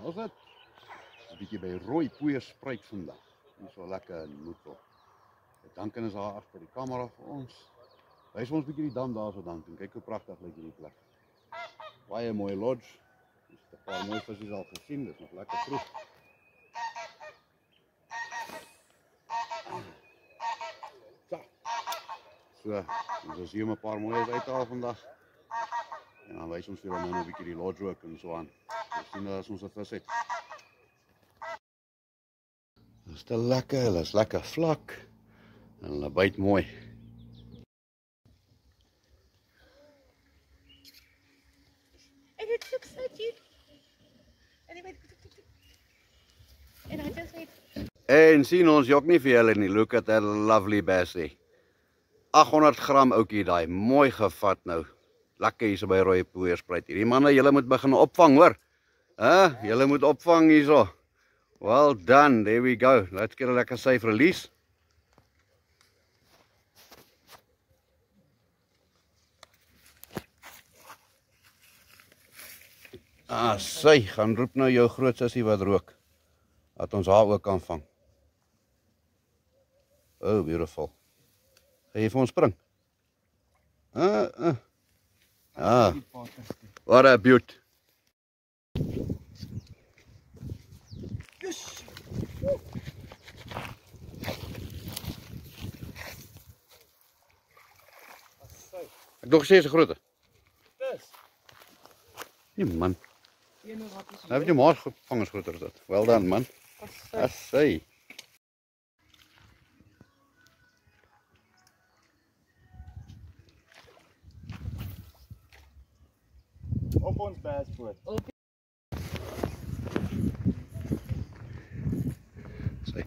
Ons het 'n bietjie by rooi poeierspruit vandag. Dit is so lekker in Moedrop. Duncan is daar agter die kamera vir ons. Wys ons 'n bietjie die dam daar so Duncan. Kyk hoe pragtig lyk hierdie plek. Baie mooi lodge. Dis 'n paar mooi visse al gesien, dit is nog lekker vroeg. So, ons hier 'n paar mooies uithaal vandag. En dan wys ons vir hulle nou 'n bietjie die lodge ook en so aan. Ons sien as ons 'n vis het. Dit is te lekker, hulle is lekker vlak. En hulle byt mooi. And it looks so cute. And he went, and I just went. En sien ons jok nie vir julle nie. Look at that lovely bassie. 800 gram oukie daai, mooi gevat nou. Lekker hierso by rooi poeierspruit. Hierdie manne, julle moet begin opvang, hoor. Julle moet opvang hierso. Well done, there we go. Let's get a lekker safe release. Sy, gaan roep nou jou groot sussie wat rook. Dat ons haar ook kan vang. Oh, beautiful. Ga jy vir ons spring? What a beaut. Yes. Ek dog gesê is 'n grootte. Dis. Nee man. Jy nou wat is Nou het jy maar vangers groter as dit. Well done man. Sy. Op ons bassboot. Sy.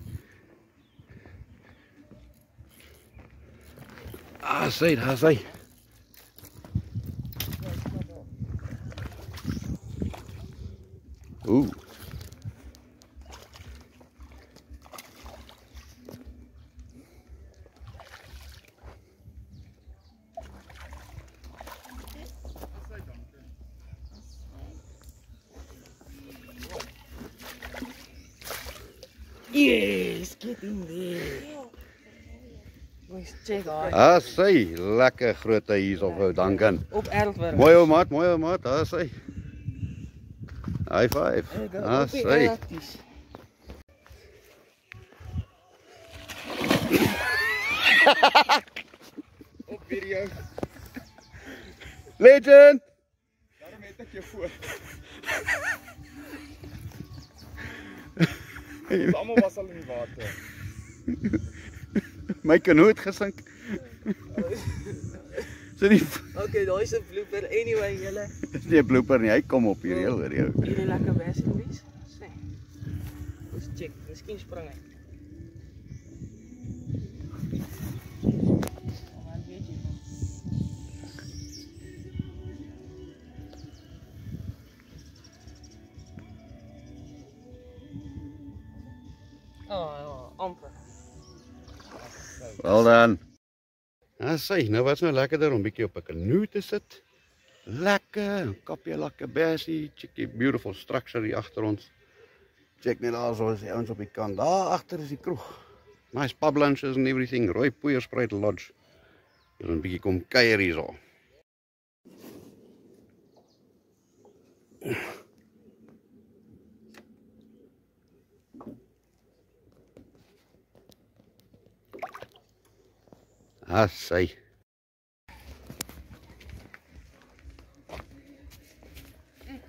Sy, daar sy. Ooh. Yes, get in there. Mooi check haar. Sy, lekker grootte hier op ou Duncan. Op Erltwerk. Mooi ou maat, daar sy. High five. Sy. Op video. Legend. Daarom het ek jou voor. Almal was al in die water. My kanoot gesink. So die Okay, daar is 'n blooper. Anyway, julle. Dis nie 'n blooper nie, hy kom op hier heel oor jou. Hierdie lekker bass Louise. Sê. Ons check, miskien spring hy. Maar weet jy. Amper. Well done. Sy, nou was nou lekkerder om bietjie op 'n kanoe te sit. Lekker, kapie lekker bassie, chickie beautiful structure hier agter ons. Check net daar so is die ouens op die kant. Daar agter is die kroeg. Nice pub lunches and everything. Rooi poeierspruit lodge. Jy moet 'n bietjie kom kuier hierso. Sy.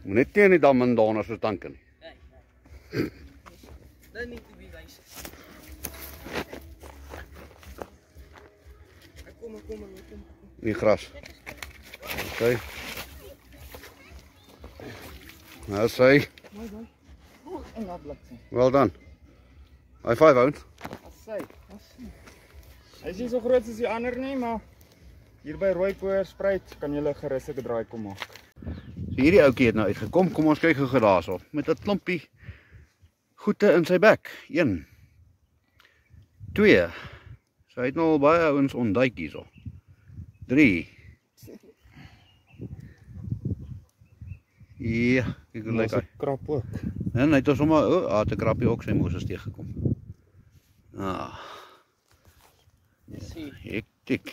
Moet net teen die dam en daarna so tanke nie. Nee. Dan nie te bewys. Kom. Nie gras. Okay. Sy. Mooi. En dat bliksem. Well done. High five, ouens. Sy. Hy is nie so groot soos die ander nie, maar hier by rooi poeierspruit kan jy gerus 'n draai kom maak. So hierdie ouetjie het nou uitgekom. Kom ons kyk gou daarso met 'n klompie goede in sy bek. 1 2. So hy het nou al baie ouens ontduik hierso. 3. Ja, kyk hoe lyk hy. Krap ook. En hy het ons sommer, het 'n krappie ook sy Moses teëgekom. Hektiek.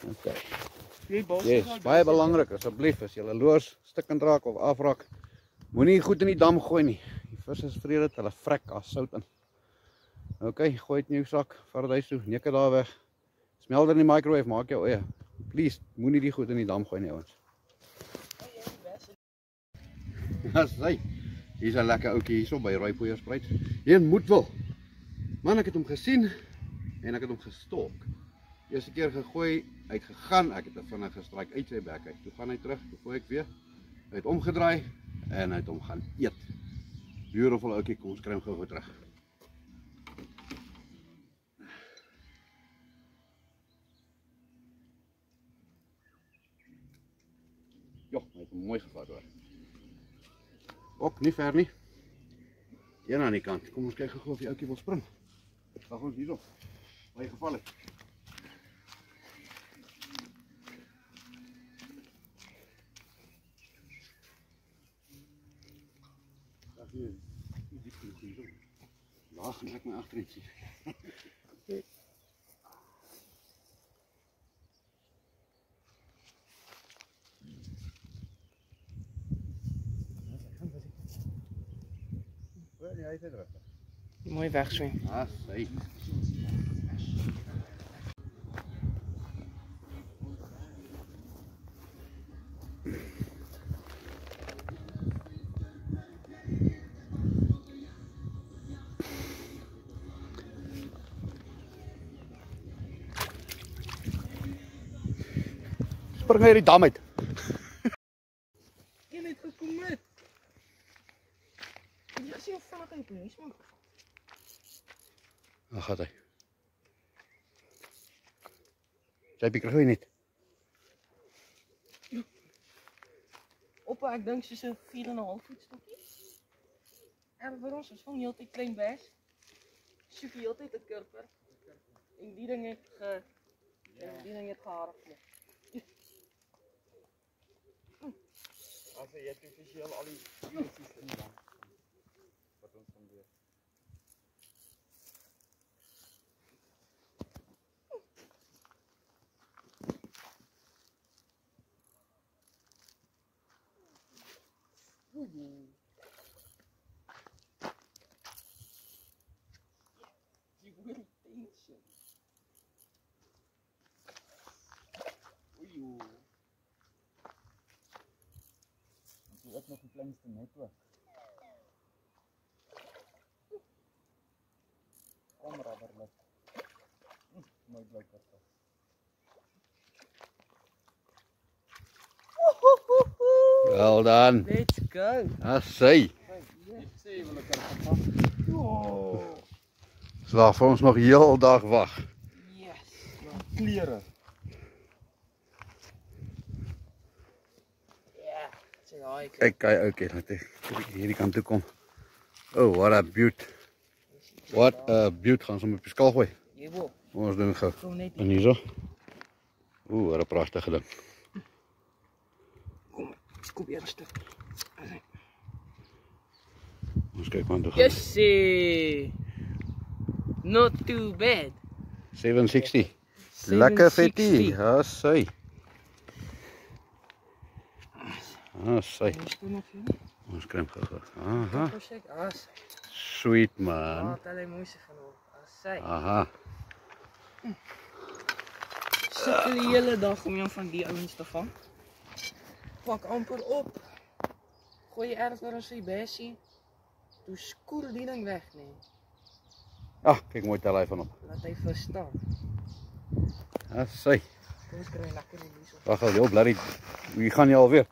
Okay. Yes, baie belangrik, asseblief, as jy loos stikkend raak of afraak, moenie goed in die dam gooi nie. Die vis is vrede, hulle vrek as sout in. Okay, gooi dit in jou sak, vat dit huis toe, neek dit daar weg. Smel dit in die microwave, maak jou eie. Please, moenie die goed in die dam gooi nie, ouens. Ja, sy. Hier is 'n lekker ouetjie hierso by Rooipoeierspruit. Hier in Moedwil. Man, ek het hom gesien en ek het hom gestalk. Eerste keer gegooi, hy het gegaan, ek het 'n vinnige struik uit sy bek uit. Toe gaan hy terug, toe gooi ek weer. Hy het omgedraai en hy het hom gaan eet. Beautiful ouetjie, kom ons kry hom gou terug. Jo, hy het hom mooi gevat hoor. Ook nie ver nie. Een aan die kant. Kom ons kyk gou of die ouetjie wil spring. Wag ons hierop. Waar hy geval het. Daar hier. Die kom hierop. Daar gaan ek my agterin sien. Hy het rustig. Mooi wegswem. Sy. Spring uit die dam uit. Jy het gekom met. Jy sien hoe vinnig hy is, man. Daar gaat hy. JP, kry hy net. Oppa, ek dink soos 'n 4,5 voet stokkie. En vir ons is van heeltyd klein bes. Soek heeltyd 'n kurper. En die ding het geharig. As jy het offisieel al die spesies in die land wat ons kan doen. Die will tension. Dit is nog die kleinste netwerk. Kom rubberlip. Mooi blou kurper. Well done. Let's go. Sy. Ek sê jy wil 'n kurper vat. So daar vir ons nog heel dag wag. Yes. Klere. Kyk, okay, laat ek hierdie kant toe kom. Oh, what a beaut. What a beaut, gaan ons hom op die skaal gooi. Jy wil. Ons doen gou. Kom net. En hierso. Wat 'n pragtige ding. Kom, skoop eers 'n stuk. Ons kyk maar toe. Yes. Not too bad. 760. Lekker vetty. Ja, sy. Sy. Ons kry hom gou. Aha. Sweet man. Wat hulle mooi se van hom. Sy. Aha. Sit die hele dag om jou van die ouens te vang. Pak amper op. Gooi ergens oor in sy besie. Toe skoor die ding weg, nee. Kyk mooi tel hy van hom. Laat hy verstaan. Ja, sy. Kom ons kry lekker die hierso. Wag al, jou blerrie. Wie gaan jy alweer?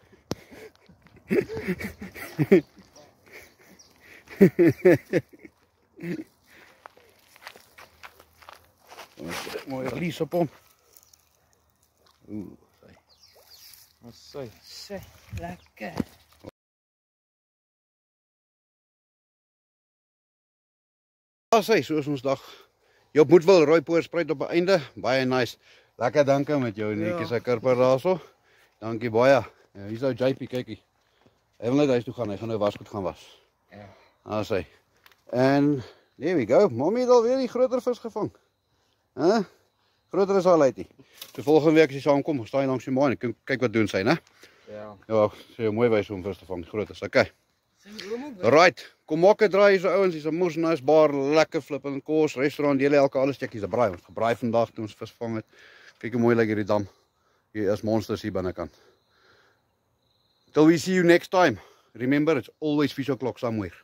Mooi release op hom. Sy. Sy, lekker. Sy, so is ons dag. Jy op Moedwil, Rooipoeierspruit op 'n einde. Baie nice. Lekker dankie met jou netjie se kurper daarso. Dankie baie. Hier's ou JP, kykie. Hy wil net huis toe gaan, hy gaan nou wasgoed gaan was. Ja. Daar is hy. En, there we go, mommy het alweer die groter vis gevang. Groter is al uit nie. So volgende week as jy saamkom, staan jy langs die maan en kyk wat doen sy, né? Ja. Ja, sy is mooi wys om vis te vang, groot is, okay. Sy oom ook. Right, kom maak 'n draai hier so ouens, hier's 'n moes nice bar, lekker flippende kos, restaurant, julle elke alle stukkies, 'n braai, ons gebraai vandag toe ons vis vang het. Kyk hoe mooi lyk hierdie dam. Hier is monsters hier binnekant. Till we see you next time. Remember, it's always fish o'clock somewhere.